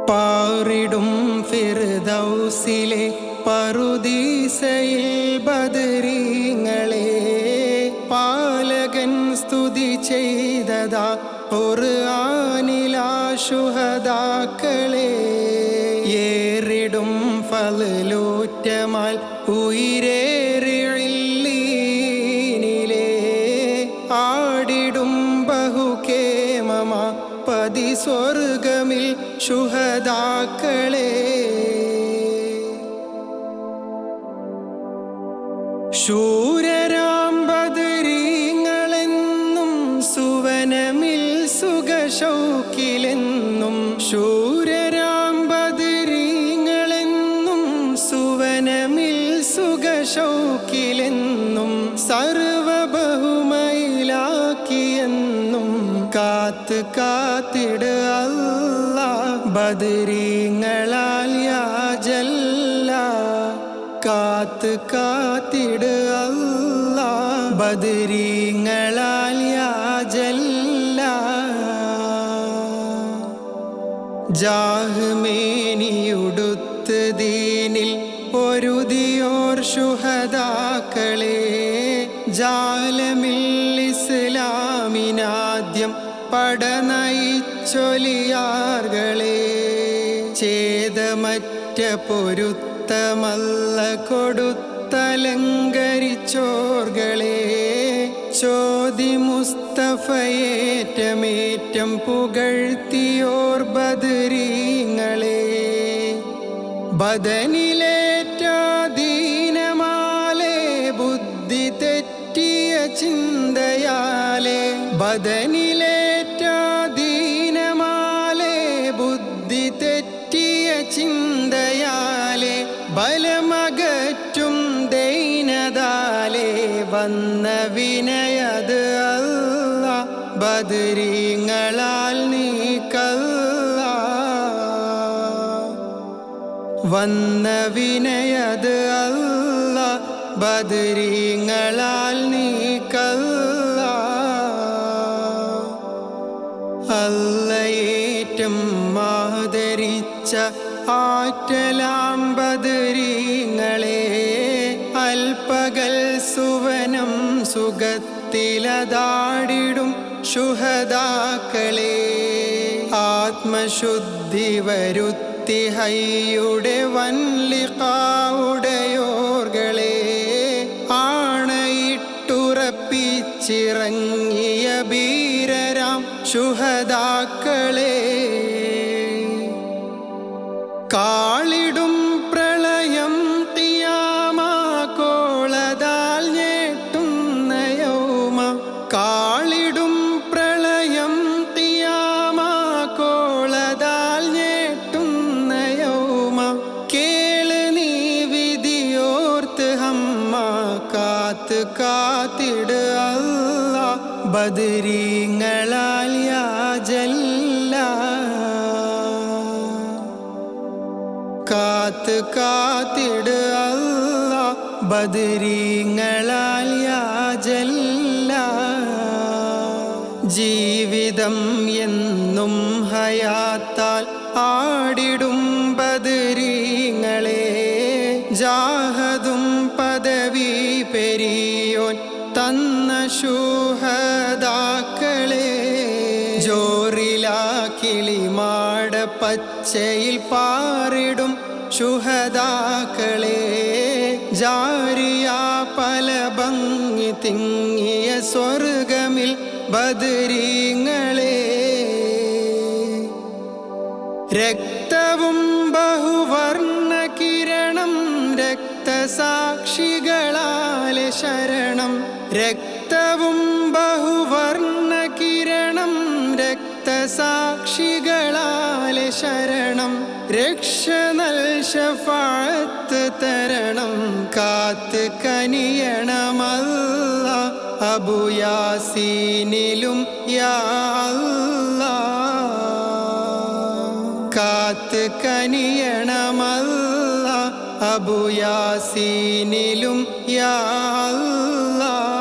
പാറിടും ഫിർദൗസിലെ പറുദീസയിൽ ബദരീങ്ങളെ പാലകൻ സ്തുതി ചെയ്തതാ ഖുർആനിലാ ശുഹദാക്കളെ ഏറിടും ഫളലൂറ്റമാൽ ഉയരേറിയില്ലീനിലെ ആടിടും ബഹുകേമമാ പതി സ്വർഗമിൽ ശുഹദാക്കളെ ശൂരരാം ബദരീങ്ങളെന്നും സുവനമിൽ സുഖശൗക്കിലെന്നും ശൂരരാം ബദരീങ്ങളെന്നും സുവനമിൽ സുഖശൗക്കിലെന്നും സർവബഹുമയിലാക്കിയെന്നും കാത്ത് കാത്തിട് അല്ലാഹ് ബദരീങ്ങളാൽ യാ ജല്ല കാത്ത് കാത്തിട് അല്ലാഹ് ബദരീങ്ങളാൽ യാ ജല്ല ജാഹ്മേനിയുടുത്ത് ദീനിൽ പൊരുതിയോർ ശുഹദാക്കളെ ജാലമിൽ ഇസ്ലാമിനാദ്യം പടനയിച്ചൊലിയാർകളെ ഛേദമറ്റ പൊരുത്തമല്ല കൊടുത്തലങ്കരിച്ചോർകളെ ചോദി മുസ്തഫയേറ്റമേറ്റം പുകഴ്ത്തിയോർ ബദരീങ്ങളെ ബദനിലേറ്റാദീനമാലെ ബുദ്ധി തെറ്റിയ ചിന്തയാലെ ബദനിലേറ്റാദീനമാലെ ബുദ്ധി തെറ്റിയ ചിന്തയാലെ ബലമകറ്റും ദൈനതാലെ വന്ന വിനയത് അല്ലാഹ് ബദരീങ്ങളാൽ നീക്കല്ല വന്ന വിനയത് അല്ലാഹ് ബദരീങ്ങളാൽ നീക്കല്ല അല്ലയേറ്റം ആദരിച്ച ആറ്റലാം ബദരീങ്ങളെ അൽപകൽ സുവനം സുഖത്തിലതാടിടും ശുഹദാക്കളെ ആത്മശുദ്ധി വരുത്തി ഹയ്യുടെ വൻലിഖാവുടയോർകളെ ആണയിട്ടുറപ്പിച്ചിറങ്ങിയ ബീരരാം ശുഹദാക്കളെ കാളിടും പ്രളയം ഖിയാമാ കോളതാൽ ഞെട്ടുന്ന യൗമ കാളിടും പ്രളയം ഖിയാമാ കോളതാൽ ഞെട്ടുന്ന യൗമ കേള് നീ വിധിയോർത്ത് ഹമ്മ കാത്ത് കാത്തിട് അല്ലാഹ് ബദരീങ്ങളാൽ യാ ജല്ല കാത്ത് കാത്തിട് അല്ലാഹ് ബദരീങ്ങളാൽ യാ ജല്ല ജീവിതം എന്നും ഹയാത്താൽ ആടിടും ബദരീങ്ങളെ ജാഹദും പദവി പെരിയോൻ തന്ന ശുഹദാക്കളെ ജോറിലാ കിളിമാട പച്ചയിൽ പാറിടും ശുഹദാക്കളെ ജാരിയാ പല ഭംഗി തിങ്ങിയ സ്വർഗമിൽ ബദരീങ്ങളെ രക്തവും ബഹുവർണ്ണ കിരണം രക്തസാക്ഷികളാലെ ശരണം രക്തവും ബഹുവർണ്ണ കിരണം രക്തസാക്ഷികളാലെ ശരണം രക്ഷ നൽ ശഫാഅത്ത് തരണം കാത്ത് കനിയണമല്ലാഹ് അബു യാസീനിലും യാ അല്ലാഹ് കാത്ത് കനിയണമല്ലാഹ് അബു യാസീനിലും യാ അല്ലാഹ്